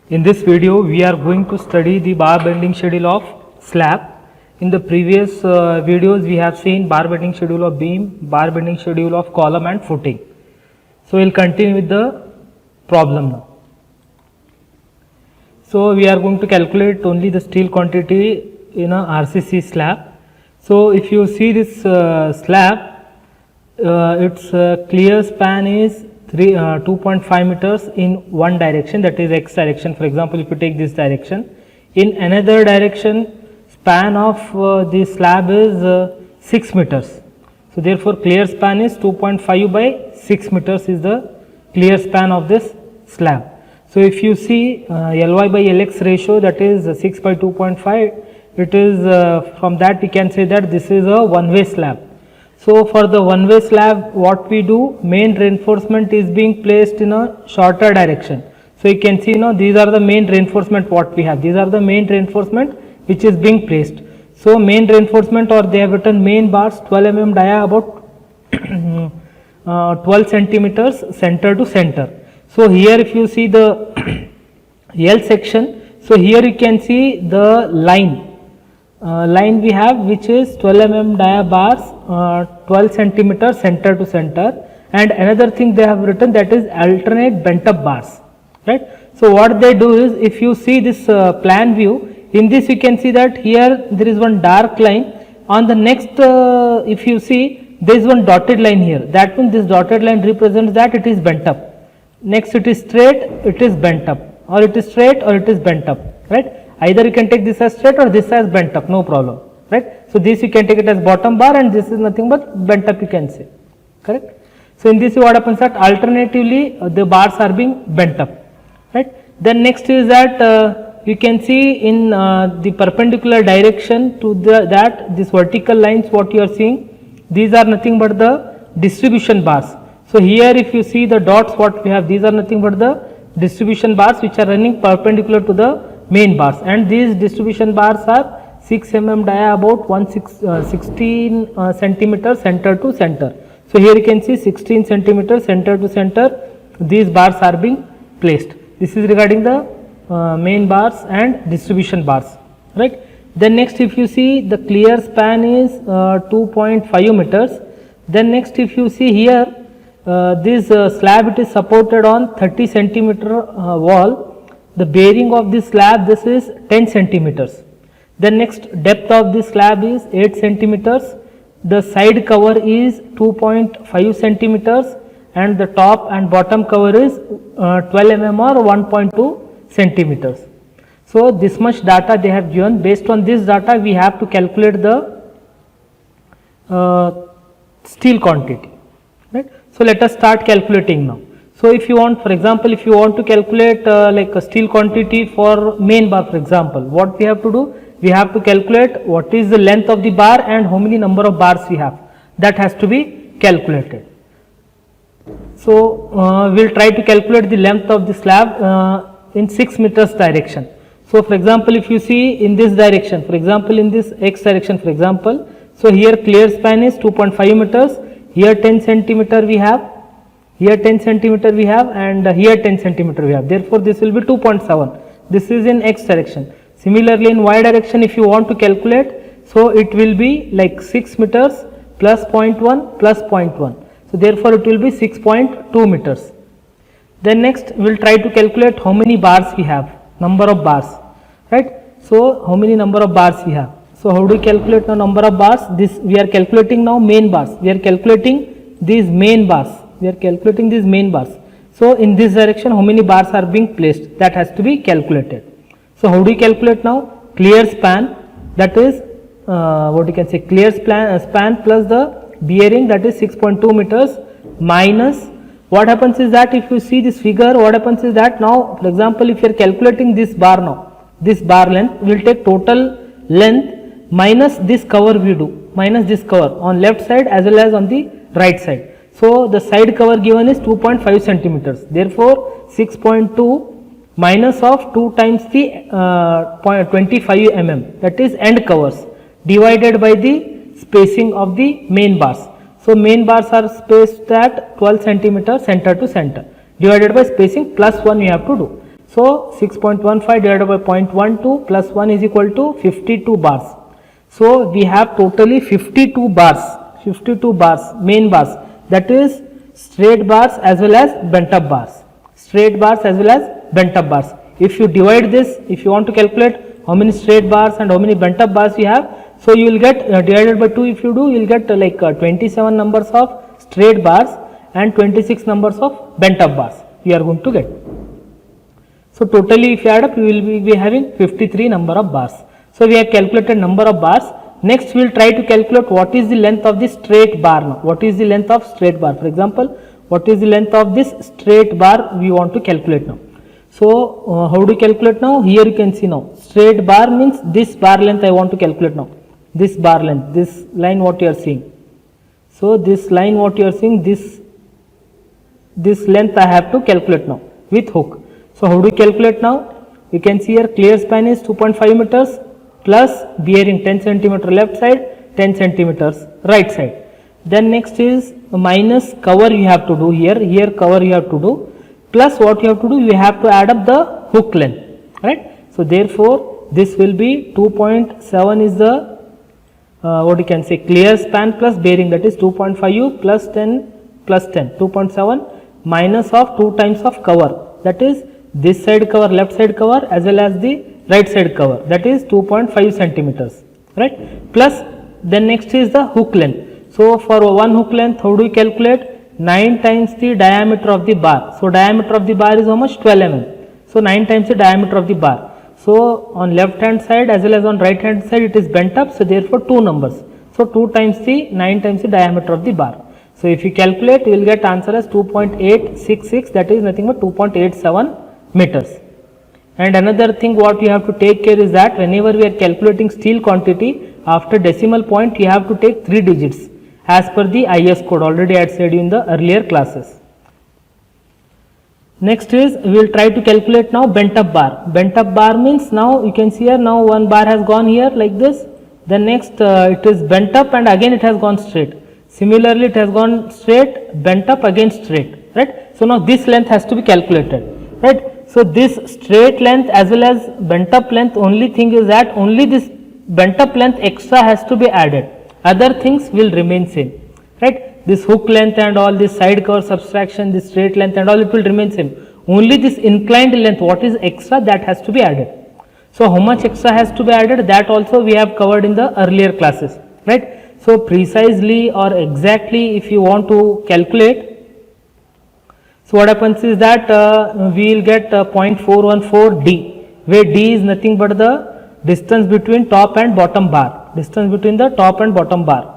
In this video, we are going to study the bar bending schedule of slab. In the previous videos, we have seen bar bending schedule of beam, bar bending schedule of column and footing. So, we will continue with the problem now. So, we are going to calculate only the steel quantity in a RCC slab. So, if you see this slab, its clear span is 2.5 meters in one direction, that is x direction. For example, if you take this direction, in another direction span of the slab is 6 meters. So, therefore, clear span is 2.5 by 6 meters is the clear span of this slab. So, if you see Ly by Lx ratio, that is 6 by 2.5, it is from that we can say that this is a one way slab. So, for the one way slab, what we do, main reinforcement is being placed in a shorter direction. So, you can see now these are the main reinforcement what we have, these are the main reinforcement which is being placed. So, main reinforcement, or they have written main bars 12 mm dia about 12 centimeters center to center. So, here if you see the L section, so here you can see the line we have, which is 12 mm dia bars 12 centimeter center to center, and another thing they have written, that is alternate bent up bars, right. So, what they do is, if you see this plan view, in this you can see that here there is one dark line, on the next if you see there is one dotted line here, that means this dotted line represents that it is bent up. Next it is straight, it is bent up, or it is straight or it is bent up, right. Either you can take this as straight or this as bent up, no problem, right. So, this you can take it as bottom bar, and this is nothing but bent up, you can say, correct. So, in this what happens that alternatively the bars are being bent up, right. Then next is that you can see in the perpendicular direction to this vertical lines what you are seeing, these are nothing but the distribution bars. So, here if you see the dots what we have, these are nothing but the distribution bars which are running perpendicular to the main bars, and these distribution bars are 6 mm dia about 16 centimeters center to center. So, here you can see 16 centimeters center to center, these bars are being placed. This is regarding the main bars and distribution bars, right. Then next if you see the clear span is 2.5 meters. Then next if you see here this slab, it is supported on 30 centimeter wall. The bearing of this slab, this is 10 centimeters. The next depth of this slab is 8 centimeters. The side cover is 2.5 centimeters, and the top and bottom cover is 12 mm or 1.2 centimeters. So, this much data they have given. Based on this data, we have to calculate the steel quantity, right. So, let us start calculating now. So, if you want, for example, if you want to calculate like a steel quantity for main bar, for example, what we have to do? We have to calculate what is the length of the bar and how many number of bars we have. That has to be calculated. So, we will try to calculate the length of the slab in 6 meters direction. So, for example, if you see in this direction, for example, in this x direction, for example, so here clear span is 2.5 meters, here 10 centimeter we have, here 10 centimeter we have, and here 10 centimeter we have. Therefore, this will be 2.7. This is in x direction. Similarly, in y direction, if you want to calculate, so it will be like 6 meters plus 0.1 plus 0.1. So, therefore, it will be 6.2 meters. Then next, we will try to calculate how many bars we have, number of bars, right. So, how many number of bars we have. So, how do we calculate the number of bars? This we are calculating now main bars. We are calculating these main bars. We are calculating these main bars. So, in this direction, how many bars are being placed? That has to be calculated. So, how do we calculate now? Clear span, that is what you can say, clear span plus the bearing, that is 6.2 meters, minus what happens is that if you see this figure, what happens is that now, for example, if you are calculating this bar now, this bar length, we will take total length minus this cover we do, minus this cover on left side as well as on the right side. So, the side cover given is 2.5 centimeters. Therefore, 6.2 minus of 2 times the 25 mm, that is end covers, divided by the spacing of the main bars. So, main bars are spaced at 12 centimeter center to center, divided by spacing plus 1 you have to do. So 6.15 divided by 0.12 plus 1 is equal to 52 bars. So we have totally 52 bars, main bars, that is straight bars as well as bent up bars, If you divide this, if you want to calculate how many straight bars and how many bent up bars you have, so you will get divided by 2, if you do, you will get 27 numbers of straight bars and 26 numbers of bent up bars you are going to get. So totally if you add up, you will be having 53 number of bars. So we have calculated number of bars. Next we will try to calculate what is the length of the straight bar now. What is the length of straight bar? For example, what is the length of this straight bar we want to calculate now. So how do you calculate now? Here you can see now, straight bar means this bar length I want to calculate now. This bar length, this line what you are seeing. So this line what you are seeing, this length I have to calculate now with hook. So how do you calculate now? You can see here clear span is 2.5 meters plus bearing 10 centimeter left side, 10 centimeters right side. Then next is minus cover you have to do here cover you have to do, plus what you have to do, you have to add up the hook length, right? So therefore this will be 2.7 is the what you can say clear span plus bearing, that is 2.5 plus 10 plus 10, 2.7 minus of 2 times of cover, that is this side cover, left side cover as well as the right side cover, that is 2.5 centimeters, right? Plus then next is the hook length. So for one hook length, how do you calculate? 9 times the diameter of the bar. So diameter of the bar is how much? 12 mm. So 9 times the diameter of the bar. So on left hand side as well as on right hand side it is bent up, so therefore 2 numbers. So 2 times the 9 times the diameter of the bar. So if you calculate, you will get answer as 2.866, that is nothing but 2.87 meters. And another thing what you have to take care is that whenever we are calculating steel quantity, after decimal point you have to take 3 digits as per the IS code, already I had said in the earlier classes. Next is we will try to calculate now bent up bar. Bent up bar means now you can see here, now one bar has gone here like this, then next it is bent up and again it has gone straight. Similarly it has gone straight, bent up, again straight, right? So now this length has to be calculated, right? So this straight length as well as bent up length, only thing is that only this bent up length extra has to be added, other things will remain same, right? This hook length and all, this side cover subtraction, this straight length and all, it will remain same. Only this inclined length, what is extra, that has to be added. So how much extra has to be added, that also we have covered in the earlier classes, right? So precisely or exactly if you want to calculate, so what happens is that we will get 0.414 D, where D is nothing but the distance between top and bottom bar,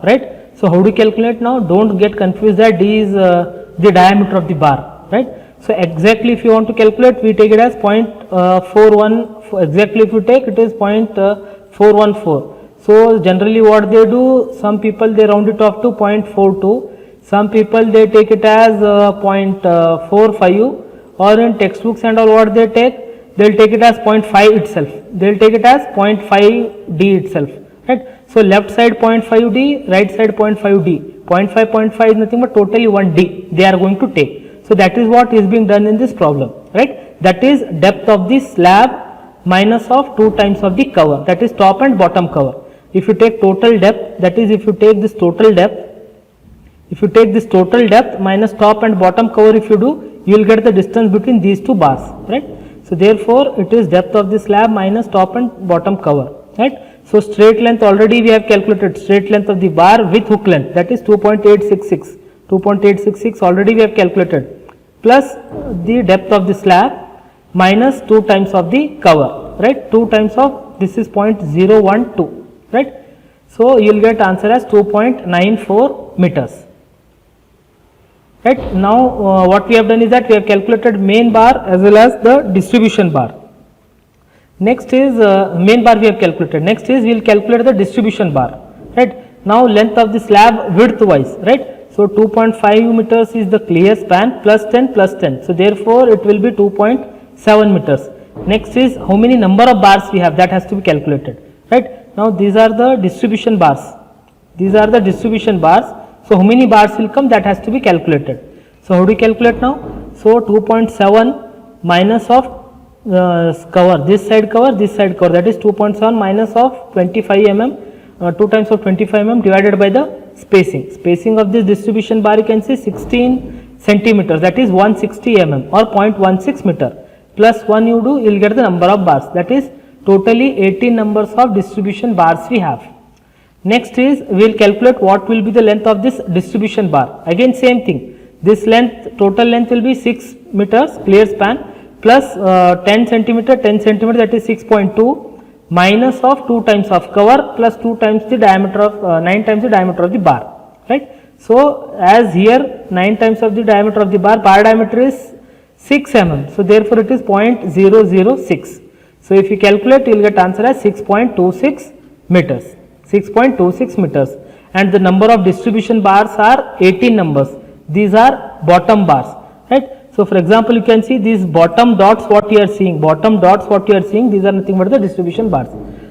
right? So how do you calculate now? Don't get confused that D is the diameter of the bar, right? So exactly if you want to calculate, we take it as 0.41, exactly if you take it is 0.414. So generally what they do, some people they round it off to 0.42, some people they take it as 0.45, or in textbooks and all what they take, they'll take it as 0.5 itself, they'll take it as 0.5 D itself, right? So left side 0.5 D, right side 0.5 D, 0.5 is nothing but totally 1 D they are going to take. So that is what is being done in this problem, right? That is depth of the slab minus of 2 times of the cover, that is top and bottom cover. If you take total depth, that is if you take this total depth, minus top and bottom cover, if you do, you will get the distance between these 2 bars, right? So therefore it is depth of the slab minus top and bottom cover, right? So straight length already we have calculated, straight length of the bar with hook length, that is 2.866 already we have calculated, plus the depth of the slab minus 2 times of the cover, right? 2 times of this is 0.012, right? So you will get answer as 2.94 meters. Right. Now what we have done is that we have calculated main bar as well as the distribution bar. Next is main bar we have calculated. Next is we will calculate the distribution bar. Right. Now length of the slab width wise. Right. So 2.5 meters is the clear span plus 10 plus 10. So therefore it will be 2.7 meters. Next is how many number of bars we have, that has to be calculated. Right. Now these are the distribution bars. So how many bars will come, that has to be calculated. So how do you calculate now? So 2.7 minus of cover, this side cover, that is 2.7 minus of 25 mm, 2 times of 25 mm divided by the spacing of this distribution bar you can see 16 centimeters, that is 160 mm or 0.16 meter, plus 1 you do, you will get the number of bars, that is totally 18 numbers of distribution bars we have. Next is we will calculate what will be the length of this distribution bar. Again same thing, this length, total length will be 6 meters clear span plus 10 centimeter that is 6.2 minus of 2 times of cover plus 2 times the diameter of 9 times the diameter of the bar, right. So as here 9 times of the diameter of the bar diameter is 6 mm, so therefore it is 0.006. So if you calculate you will get answer as 6.26 meters, 6.26 meters, and the number of distribution bars are 18 numbers. These are bottom bars, right. So for example you can see these bottom dots what you are seeing, these are nothing but the distribution bars.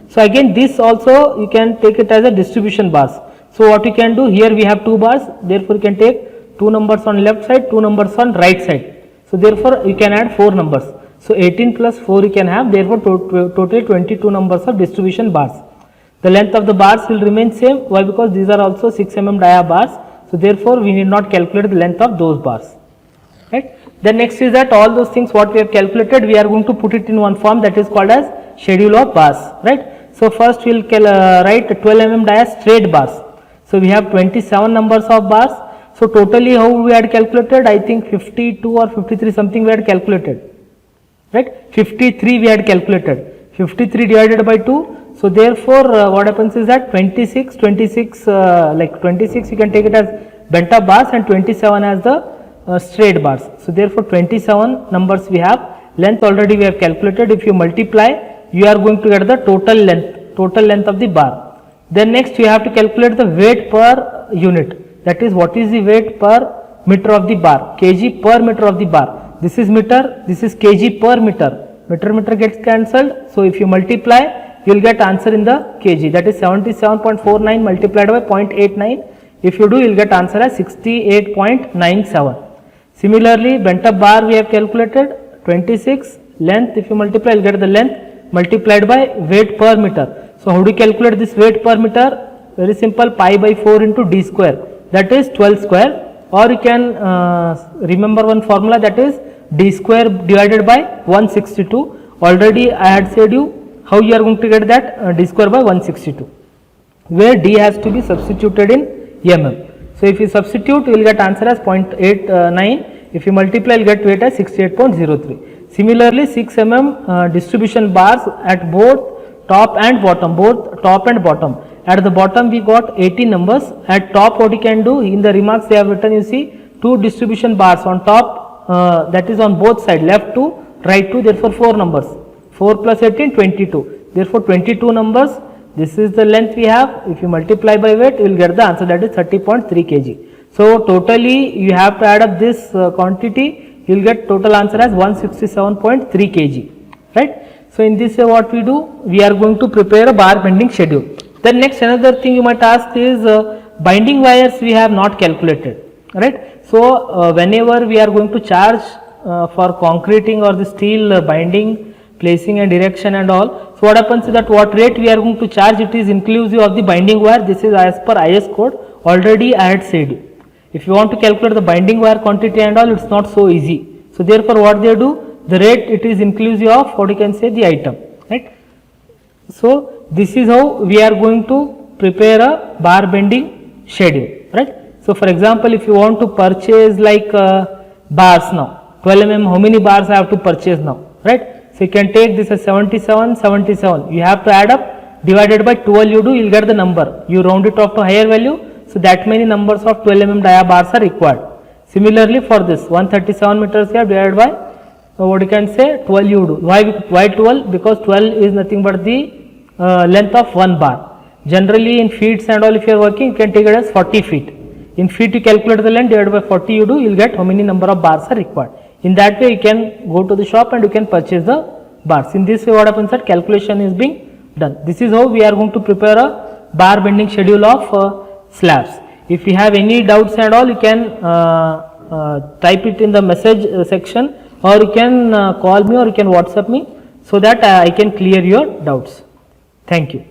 So again this also you can take it as a distribution bars. So what you can do, here we have 2 bars, therefore you can take 2 numbers on left side, 2 numbers on right side. So therefore you can add 4 numbers. So 18 plus 4 you can have, therefore total 22 numbers of distribution bars. The length of the bars will remain same. Why? Because these are also 6 mm dia bars. So therefore we need not calculate the length of those bars, right. Then next is that all those things what we have calculated, we are going to put it in one form that is called as schedule of bars, right. So first we will write 12 mm dia straight bars. So we have 27 numbers of bars. So totally how we had calculated, I think 52 or 53 something we had calculated, right. 53 we had calculated, 53 divided by 2. So therefore what happens is that 26 like 26 you can take it as bent up bars and 27 as the straight bars. So therefore 27 numbers we have, length already we have calculated. If you multiply you are going to get the total length of the bar. Then next you have to calculate the weight per unit, that is what is the weight per meter of the bar, kg per meter of the bar. This is meter, this is kg per meter gets cancelled. So if you multiply you will get answer in the kg, that is 77.49 multiplied by 0.89. If you do you will get answer as 68.97. Similarly bent up bar we have calculated 26, length if you multiply you will get the length multiplied by weight per meter. So how do you calculate this weight per meter? Very simple, pi by 4 into d square, that is 12 square, or you can remember one formula, that is d square divided by 162. Already I had said you how you are going to get that d square by 162, where d has to be substituted in mm. So if you substitute you will get answer as 0.89, if you multiply you will get weight as 68.03. Similarly 6 mm distribution bars at both top and bottom, at the bottom we got 18 numbers, at top what you can do, in the remarks they have written you see 2 distribution bars on top, that is on both side, left 2 right 2, therefore 4 numbers, 4 plus 18 22, therefore 22 numbers. This is the length we have. If you multiply by weight you will get the answer, that is 30.3 kg. So totally you have to add up this quantity, you will get total answer as 167.3 kg, right. So in this way what we do, we are going to prepare a bar bending schedule. Then next another thing you might ask is binding wires we have not calculated, right. So whenever we are going to charge for concreting or the steel binding, placing and erection and all, so what happens is that what rate we are going to charge, it is inclusive of the binding wire. This is as per IS code, already I had said. If you want to calculate the binding wire quantity and all, it is not so easy. So therefore what they do, the rate it is inclusive of what you can say the item, right. So this is how we are going to prepare a bar bending schedule, right. So for example if you want to purchase like bars now, 12 mm how many bars I have to purchase now, right. So you can take this as 77, you have to add up, divided by 12 you do, you will get the number, you round it off to higher value. So that many numbers of 12 mm dia bars are required. Similarly for this 137 meters here divided by what you can say 12 you do. Why 12? Because 12 is nothing but the length of one bar. Generally in feet and all if you are working you can take it as 40 feet. In feet you calculate the length, divided by 40 you do, you will get how many number of bars are required. In that way you can go to the shop and you can purchase the bars. In this way what happens that calculation is being done. This is how we are going to prepare a bar bending schedule of slabs. If you have any doubts and all, you can type it in the message section or you can call me or you can WhatsApp me so that I can clear your doubts. Thank you.